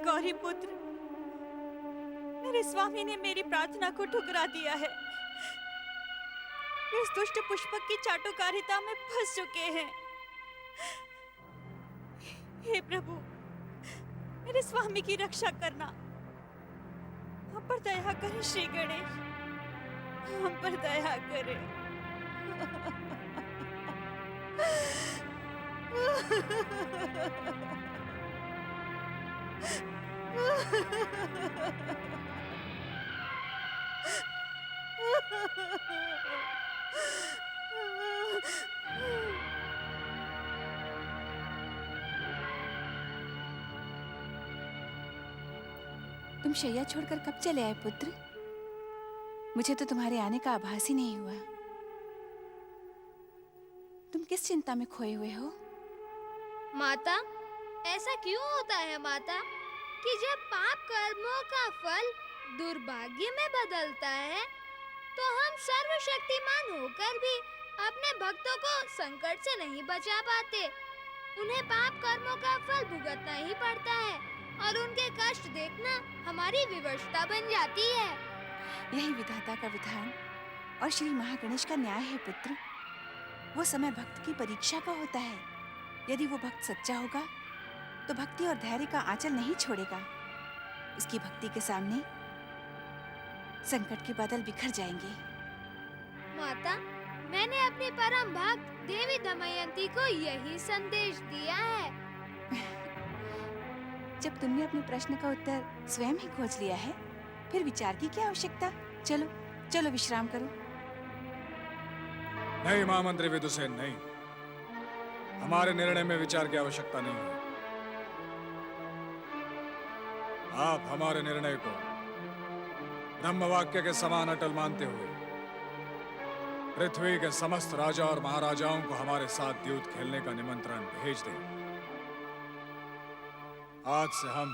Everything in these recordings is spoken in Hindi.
गौरी पुत्र, मेरे स्वामी ने मेरी प्रार्थना को ठुकरा दिया है। वे इस दुष्ट पुष्पक की चाटुकारिता में फंस चुके हैं। हे प्रभु, मेरे स्वामी की रक्षा करना। हम पर दया करें श्री गणेश, हम पर दया करें। तुम शैया छोड़कर कब चले आए पुत्र? मुझे तो तुम्हारे आने का आभास ही नहीं हुआ। तुम किस चिंता में खोए हुए हो? माता, ऐसा क्यों होता है माता कि जब पाप कर्मों का फल दुर्भाग्य में बदलता है तो हम सर्वशक्तिमान होकर भी अपने भक्तों को संकट से नहीं बचा पाते। उन्हें पाप कर्मों का फल भुगतना ही पड़ता है और उनके कष्ट देखना हमारी विवशता बन जाती है। यही विधाता का विधान और श्री महागणेश का न्याय है पुत्र। वो समय भक्त की परीक्षा का होता है। यदि वो भक्त सच्चा होगा तो भक्ति और धैर्य का आंचल नहीं छोड़ेगा। उसकी भक्ति के सामने संकट के बादल बिखर जाएंगे। माता, मैंने अपनी परम भक्त देवी दमयंती को यही संदेश दिया है। जब तुमने अपने प्रश्न का उत्तर स्वयं ही खोज लिया है, फिर विचार की क्या आवश्यकता? चलो चलो विश्राम करो। नहीं महामंत्री विदुसेन, नहीं। हमारे निर्णय में विचार की आवश्यकता नहीं है। आप हमारे निर्णय को ब्रह्मवाक्य के समान अटल मानते हुए पृथ्वी के समस्त राजा और महाराजाओं को हमारे साथ द्यूत खेलने का निमंत्रण भेज दें। आज से हम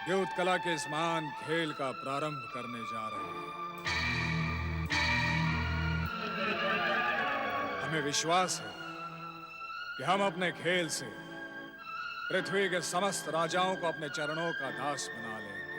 द्यूत कला के इस महान खेल का प्रारंभ करने जा रहे हैं। हमें विश्वास है कि हम अपने खेल से पृथ्वी के समस्त राजाओं को अपने चरणों का दास बना लेंगे।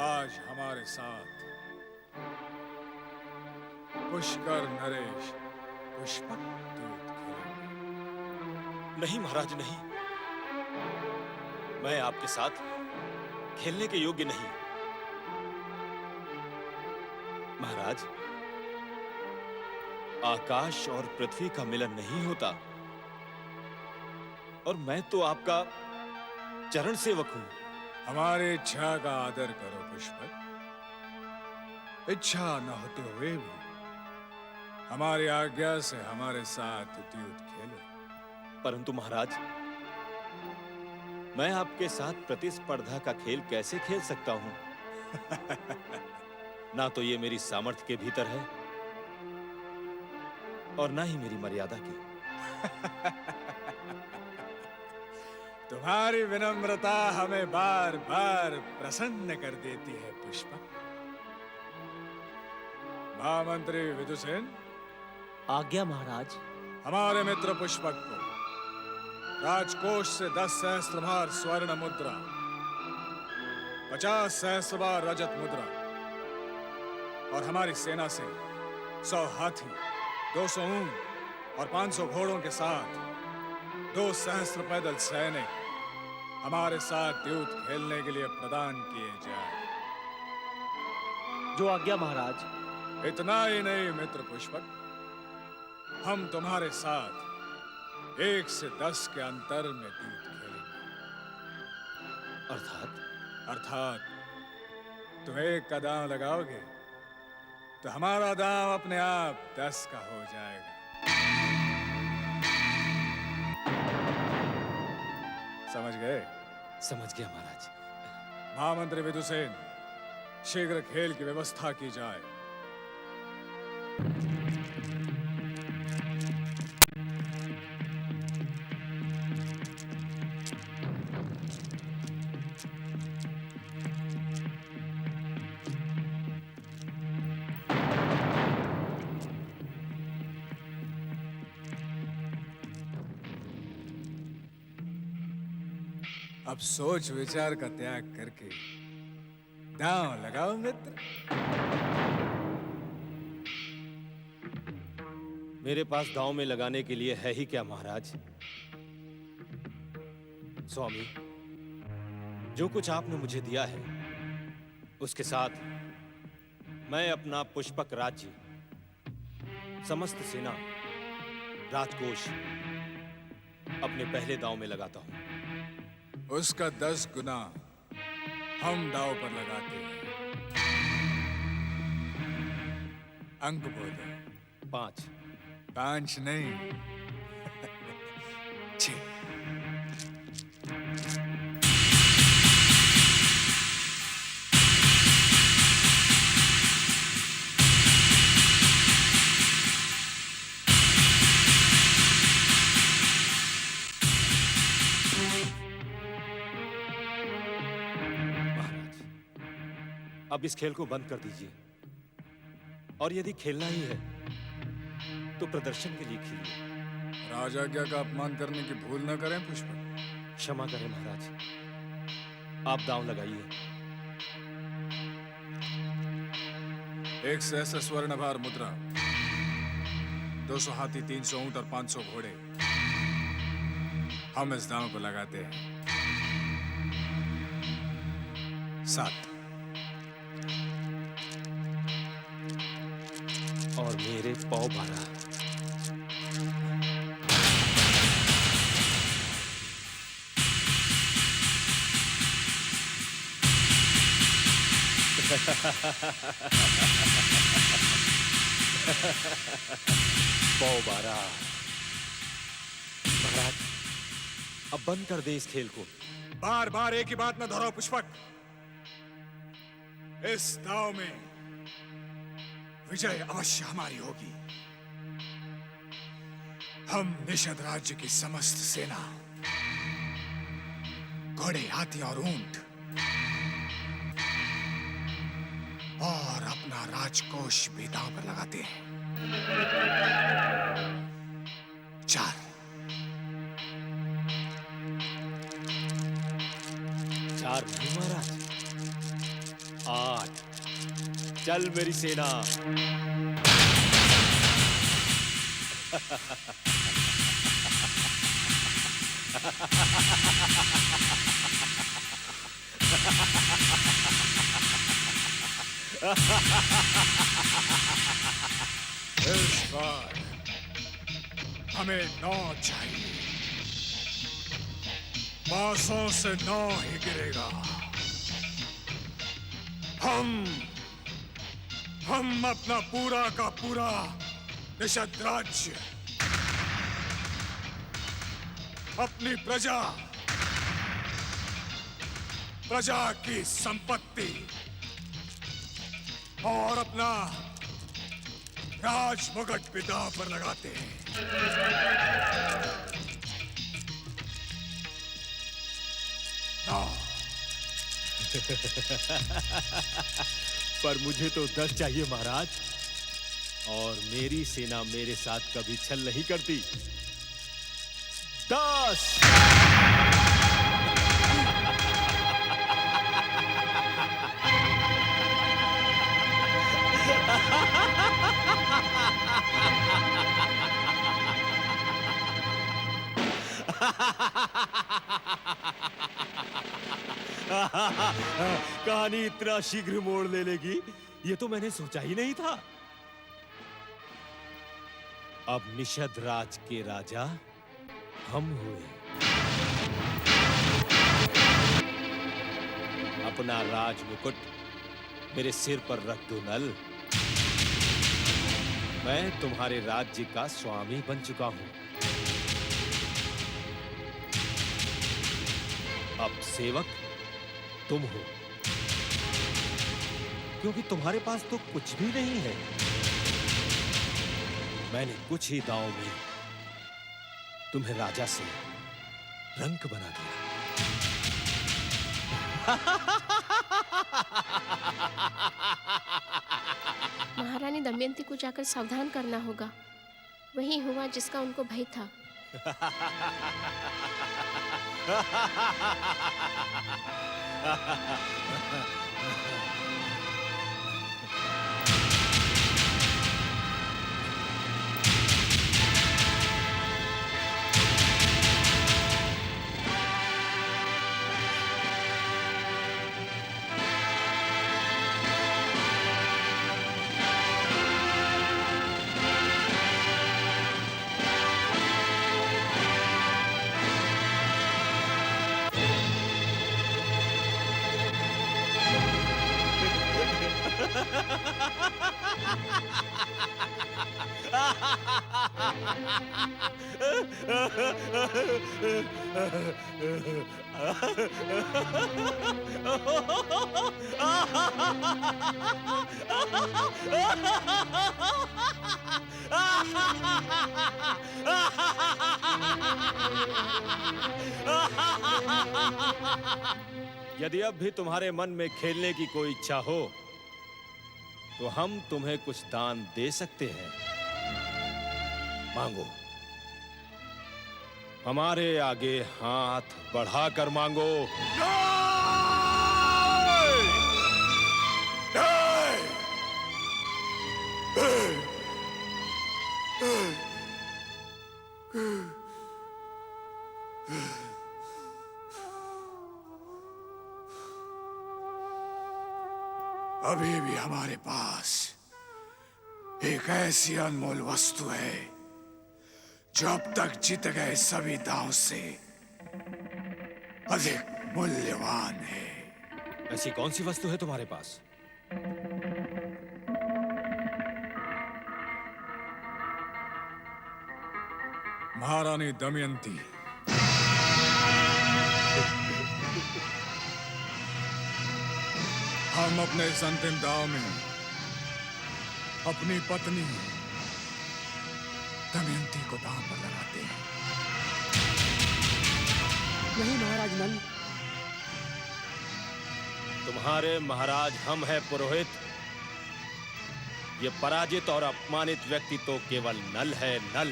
आज हमारे साथ पुष्कर नरेश पुष्पक द्यूत खेलेंगे। नहीं महाराज, नहीं। मैं आपके साथ खेलने के योग्य नहीं। महाराज, आकाश और पृथ्वी का मिलन नहीं होता और मैं तो आपका चरण सेवक हूं। हमारी इच्छा का आदर करो पुष्पक। इच्छा न होते हुए भी हमारी आज्ञा से हमारे साथ द्यूत खेलो। परंतु महाराज, मैं आपके साथ प्रतिस्पर्धा का खेल कैसे खेल सकता हूं? ना तो ये मेरी सामर्थ्य के भीतर है और ना ही मेरी मर्यादा की। तुम्हारी विनम्रता हमें बार बार प्रसन्न कर देती है पुष्पक। महामंत्री विदुसेन, आज्ञा महाराज। हमारे मित्र पुष्पक को राजकोष से 10 सहस्त्रभार स्वर्ण मुद्रा, 50 सहस्त्रभार रजत मुद्रा और हमारी सेना से 100 हाथी, 200 ऊंट और 500 घोड़ों के साथ 2 सहस्त्र पैदल सैनिक हमारे साथ द्यूत खेलने के लिए प्रदान किए जाए। जो आज्ञा महाराज। इतना ही नहीं मित्र पुष्पक, हम तुम्हारे साथ 1 से 10 के अंतर में द्यूत खेलेंगे। अर्थात तुम 1 का दांव लगाओगे तो हमारा दांव अपने आप 10 का हो जाएगा। समझ गए? समझ गया महाराज। महामंत्री विदुसेन, शीघ्र खेल की व्यवस्था की जाए। अब सोच विचार का त्याग करके दांव लगाओ मित्र। मेरे पास दांव में लगाने के लिए है ही क्या महाराज? स्वामी, जो कुछ आपने मुझे दिया है उसके साथ मैं अपना पुष्पक राज्य, समस्त सेना, राजकोष अपने पहले दांव में लगाता हूं। उसका 10 गुना हम दांव पर लगाते हैं। अंक बोलो। 5। 5 नहीं, 6। अब इस खेल को बंद कर दीजिए, और यदि खेलना ही है तो प्रदर्शन के लिए खेलिए। राजाज्ञा का अपमान करने की भूल न करें पुष्पक। क्षमा करें महाराज, आप दांव लगाइए। 1 सहस्र स्वर्णभार मुद्रा, 200 हाथी, 300 ऊंट और 500 घोड़े हम इस दांव को लगाते हैं। 7। और मेरे पौ 12। पौ 12। महाराज, अब बंद कर दे इस खेल को। बार बार एक ही बात न दोहराओ पुष्पक। इस दांव में विजय अवश्य हमारी होगी। हम निषद राज्य की समस्त सेना, घोड़े, हाथी और ऊंट और अपना राजकोष भी दांव पर लगाते हैं। 4। 4 नहीं महाराज, 8। चल मेरी सेना। इस बार हमें 9 चाहिए। बांसों से 9 ही गिरेगा। हम अपना पूरा का पूरा निषद राज्य, अपनी प्रजा की संपत्ति और अपना राज मुगट भी दांव पर लगाते हैं। पर मुझे तो 10 चाहिए महाराज, और मेरी सेना मेरे साथ कभी छल नहीं करती। 10। कहानी इतना शीघ्र मोड़ ले लेगी, ये तो मैंने सोचा ही नहीं था। अब निषद राज के राजा हम हुए। अपना राज मुकुट मेरे सिर पर रख दो नल। मैं तुम्हारे राज्य का स्वामी बन चुका हूं। अब सेवक तुम हो, क्योंकि तुम्हारे पास तो कुछ भी नहीं है। मैंने कुछ ही दांव में तुम्हें राजा से रंक बना दिया। महारानी दमयंती को जाकर सावधान करना होगा। वही हुआ जिसका उनको भय था। यदि अब भी तुम्हारे मन में खेलने की कोई इच्छा हो तो हम तुम्हें कुछ दान दे सकते हैं। मांगो, हमारे आगे हाथ बढ़ाकर मांगो। अभी भी हमारे पास एक ऐसी अनमोल वस्तु है जो अब तक जीत गए सभी दांव से अधिक मूल्यवान है। ऐसी कौन सी वस्तु है तुम्हारे पास? महारानी दमयंती। हम अपने इस अंतिम दांव में अपनी पत्नी दमयंती को दांव पर लगाते हैं। नहीं महाराज नल। तुम्हारे महाराज हम हैं पुरोहित। ये पराजित और अपमानित व्यक्ति तो केवल नल है, नल।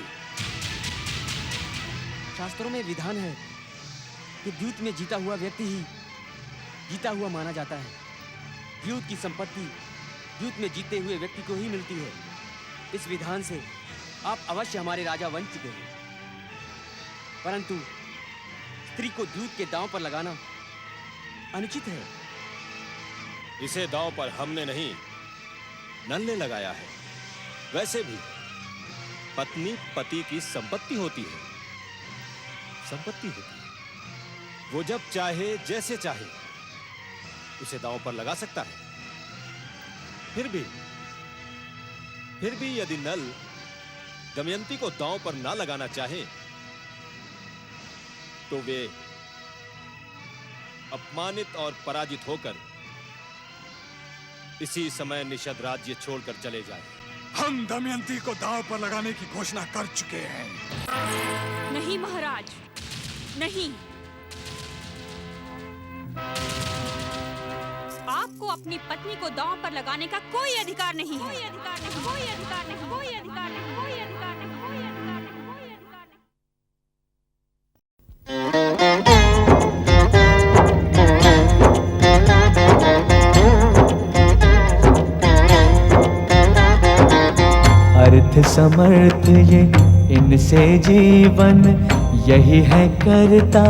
शास्त्रों में विधान है कि द्यूत में जीता हुआ व्यक्ति ही जीता हुआ माना जाता है। द्यूत की संपत्ति द्यूत में जीते हुए व्यक्ति को ही मिलती है। इस विधान से आप अवश्य हमारे राजा बन चुके हैं, परंतु स्त्री को द्यूत के दांव पर लगाना अनुचित है। इसे दांव पर हमने नहीं, नल ने लगाया है। वैसे भी पत्नी पति की संपत्ति होती है, संपत्ति होती है। वो जब चाहे जैसे चाहे उसे दांव पर लगा सकता है। फिर भी यदि नल दमयंती को दांव पर ना लगाना चाहे तो वे अपमानित और पराजित होकर इसी समय निषद राज्य छोड़कर चले जाए। हम दमयंती को दांव पर लगाने की घोषणा कर चुके हैं। नहीं महाराज, नहीं। आपको अपनी पत्नी को दांव पर लगाने का कोई अधिकार नहीं है। कोई अधिकार नहीं, कोई अधिकार नहीं, कोई अधिकार नहीं, कोई अधिकार नहीं, कोई अधिकार नहीं, कोई अधिकार नहीं। अर्थ समर्थ ये इनसे जीवन, यही है करता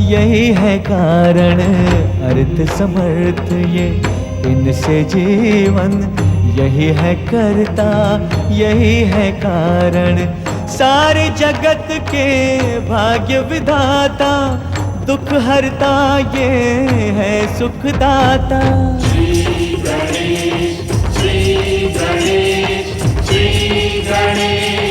यही है कारण। अर्थ समर्थ ये इनसे जीवन, यही है करता यही है कारण। सारे जगत के भाग्य विधाता, दुख हरता ये है सुखदाता। श्री गणेश, श्री गणेश, श्री गणेश।